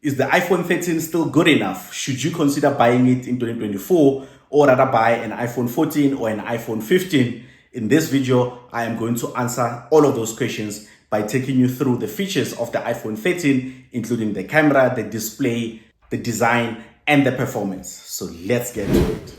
Is the iPhone 13 still good enough? Should you consider buying it in 2024 or rather buy an iPhone 14 or an iPhone 15? In this video, I am going to answer all of those questions by taking you through the features of the iPhone 13, including the camera, the display, the design, and the performance. So let's get to it.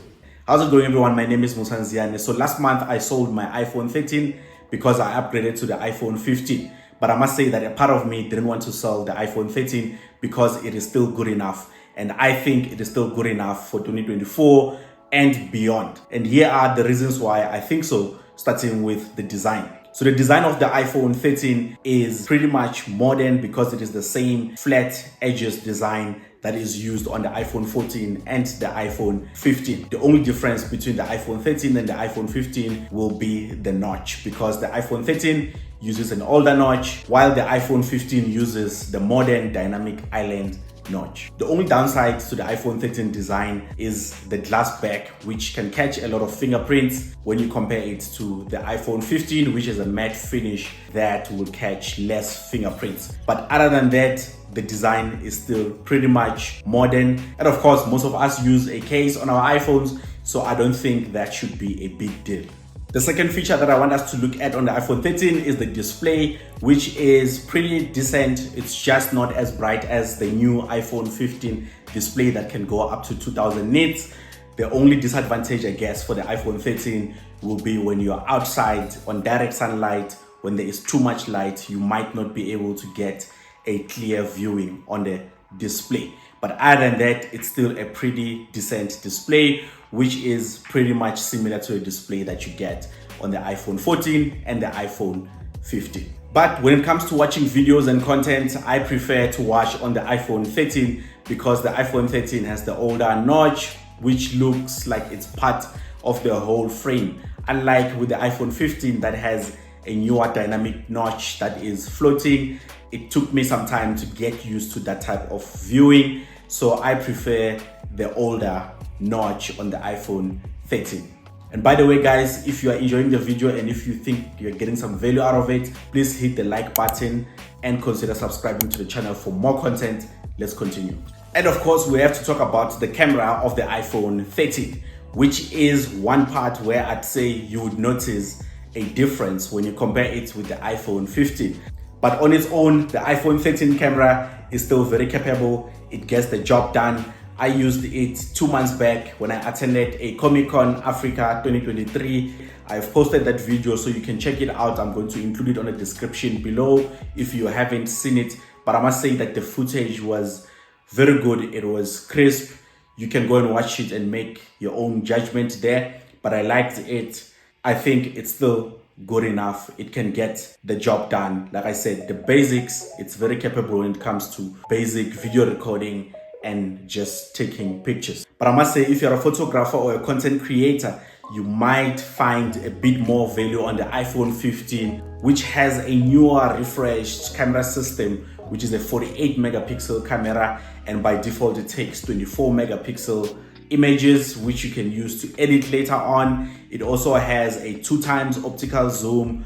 How's it going, everyone? My name is Musa Nziane. So last month I sold my iPhone 13 because I upgraded to the iPhone 15. But I must say that a part of me didn't want to sell the iPhone 13 because it is still good enough. And I think it is still good enough for 2024 and beyond. And here are the reasons why I think so, starting with the design. So the design of the iPhone 13 is pretty much modern because it is the same flat edges design that is used on the iPhone 14 and the iPhone 15. The only difference between the iPhone 13 and the iPhone 15 will be the notch, because the iPhone 13 uses an older notch while the iPhone 15 uses the modern dynamic island notch. The only downside to the iPhone 13 design is the glass back, which can catch a lot of fingerprints when you compare it to the iPhone 15, which is a matte finish that will catch less fingerprints. But other than that, the design is still pretty much modern. And of course, most of us use a case on our iPhones, so I don't think that should be a big deal. The second feature that I want us to look at on the iPhone 13 is the display, which is pretty decent. It's just not as bright as the new iPhone 15 display that can go up to 2000 nits. The only disadvantage, I guess, for the iPhone 13 will be when you're outside on direct sunlight. When there is too much light, you might not be able to get a clear viewing on the display. But other than that, it's still a pretty decent display, which is pretty much similar to a display that you get on the iPhone 14 and the iPhone 15. But when it comes to watching videos and content, I prefer to watch on the iPhone 13 because the iPhone 13 has the older notch, which looks like it's part of the whole frame. Unlike with the iPhone 15 that has a newer dynamic notch that is floating, it took me some time to get used to that type of viewing. So I prefer the older notch on the iPhone 13. And by the way, guys, if you are enjoying the video and if you think you're getting some value out of it, please hit the like button and consider subscribing to the channel for more content. Let's continue. And of course, we have to talk about the camera of the iPhone 13, which is one part where I'd say you would notice a difference when you compare it with the iPhone 15. But on its own, the iPhone 13 camera is still very capable. It gets the job done. I used it 2 months back when I attended a Comic-Con Africa 2023. I've posted that video so you can check it out. I'm going to include it on the description below if you haven't seen it. But I must say that the footage was very good. It was crisp. You can go and watch it and make your own judgment there. But I liked it. I think it's still good enough. It can get the job done. Like I said, the basics, it's very capable when it comes to basic video recording and just taking pictures. But I must say, if you're a photographer or a content creator, you might find a bit more value on the iPhone 15, which has a newer refreshed camera system, which is a 48 megapixel camera, and by default it takes 24 megapixel images, which you can use to edit later on. It also has a 2x optical zoom,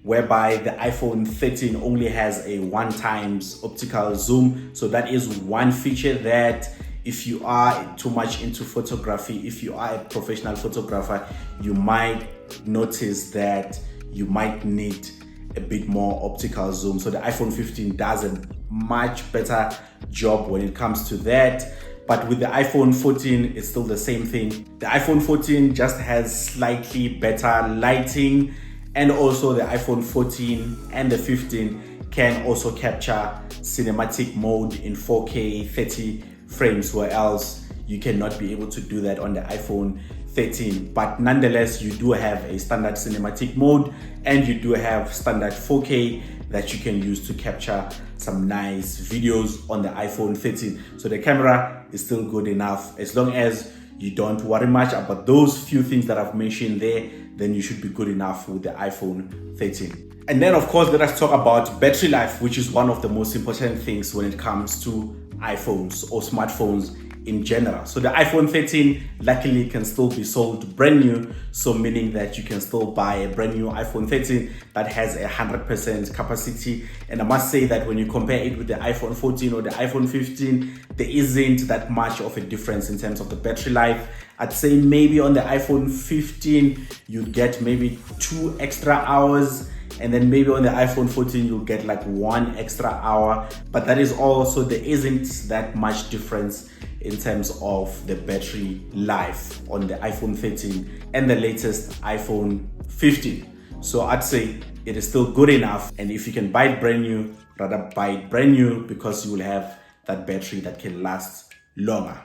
whereby the iPhone 13 only has a 1x optical zoom. So that is one feature that if you are too much into photography, if you are a professional photographer, you might notice that you might need a bit more optical zoom. So the iPhone 15 does a much better job when it comes to that. But with the iPhone 14, it's still the same thing. The iPhone 14 just has slightly better lighting, and also the iPhone 14 and the 15 can also capture cinematic mode in 4K 30 frames, where else you cannot be able to do that on the iPhone 13. But nonetheless, you do have a standard cinematic mode and you do have standard 4K that you can use to capture some nice videos on the iPhone 13. So the camera is still good enough. As long as you don't worry much about those few things that I've mentioned there, then you should be good enough with the iPhone 13. And then of course, let us talk about battery life, which is one of the most important things when it comes to iPhones or smartphones in general. So the iPhone 13 luckily can still be sold brand new, so meaning that you can still buy a brand new iPhone 13 that has 100% capacity. And I must say that when you compare it with the iPhone 14 or the iPhone 15, there isn't that much of a difference in terms of the battery life. I'd say maybe on the iPhone 15 you get maybe 2 extra hours, and then maybe on the iPhone 14 you'll get like 1 extra hour, but that is also, there isn't that much difference in terms of the battery life on the iPhone 13 and the latest iPhone 15. So I'd say it is still good enough, and if you can buy it brand new, rather buy it brand new, because you will have that battery that can last longer.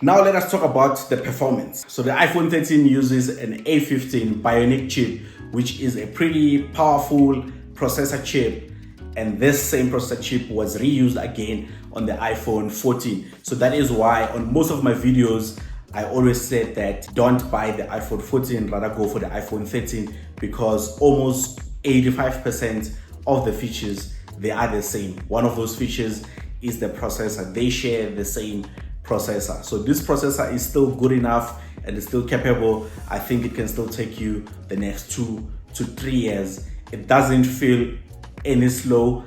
Now let us talk about the performance. So the iPhone 13 uses an A15 Bionic chip, which is a pretty powerful processor chip, and this same processor chip was reused again on the iPhone 14. So that is why on most of my videos I always said that don't buy the iPhone 14, rather go for the iPhone 13, because almost 85% of the features, they are the same. One of those features is the processor. They share the same processor. So this processor is still good enough and is still capable. I think it can still take you the next 2 to 3 years. It doesn't feel any slow.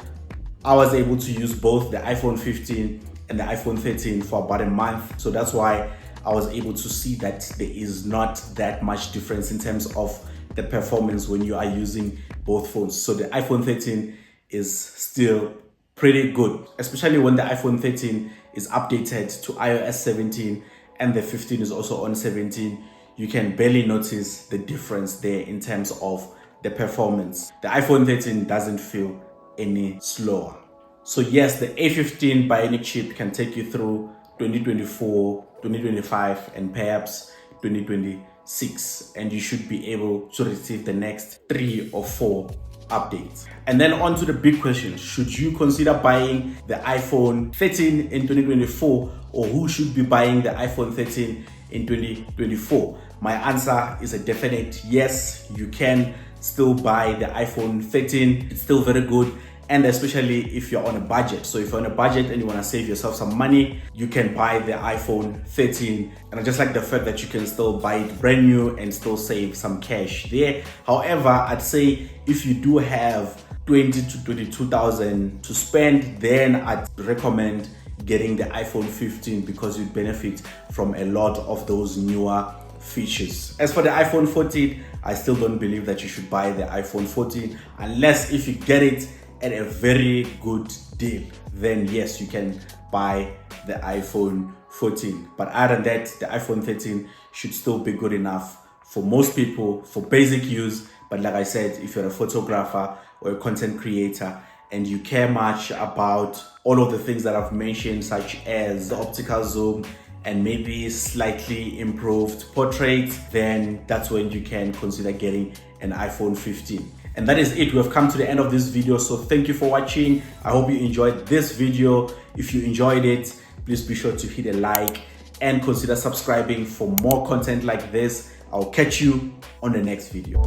I was able to use both the iPhone 15 and the iPhone 13 for about a month. So that's why I was able to see that there is not that much difference in terms of the performance when you are using both phones. So the iPhone 13 is still pretty good, especially when the iPhone 13 is updated to iOS 17 and the 15 is also on 17. You can barely notice the difference there in terms of the performance. The iPhone 13 doesn't feel any slower. So yes, the A15 Bionic chip can take you through 2024, 2025, and perhaps 2026, and you should be able to receive the next 3 or 4 updates. And then on to the big question: should you consider buying the iPhone 13 in 2024, or who should be buying the iPhone 13 in 2024? My answer is a definite yes. You can still buy the iPhone 13. It's still very good, and especially if you're on a budget. So if you're on a budget and you want to save yourself some money, you can buy the iPhone 13. And I just like the fact that you can still buy it brand new and still save some cash there. However, I'd say if you do have 20 to 22,000 to spend, then I'd recommend getting the iPhone 15, because you benefit from a lot of those newer features. As for the iPhone 14, I still don't believe that you should buy the iPhone 14, unless if you get it at a very good deal. Then yes, you can buy the iPhone 14. But other than that, the iPhone 13 should still be good enough for most people for basic use. But like I said, if you're a photographer or a content creator and you care much about all of the things that I've mentioned, such as the optical zoom and maybe slightly improved portrait, then that's when you can consider getting an iPhone 15. And that is it. We have come to the end of this video. So thank you for watching. I hope you enjoyed this video. If you enjoyed it, please be sure to hit a like and consider subscribing for more content like this. I'll catch you on the next video.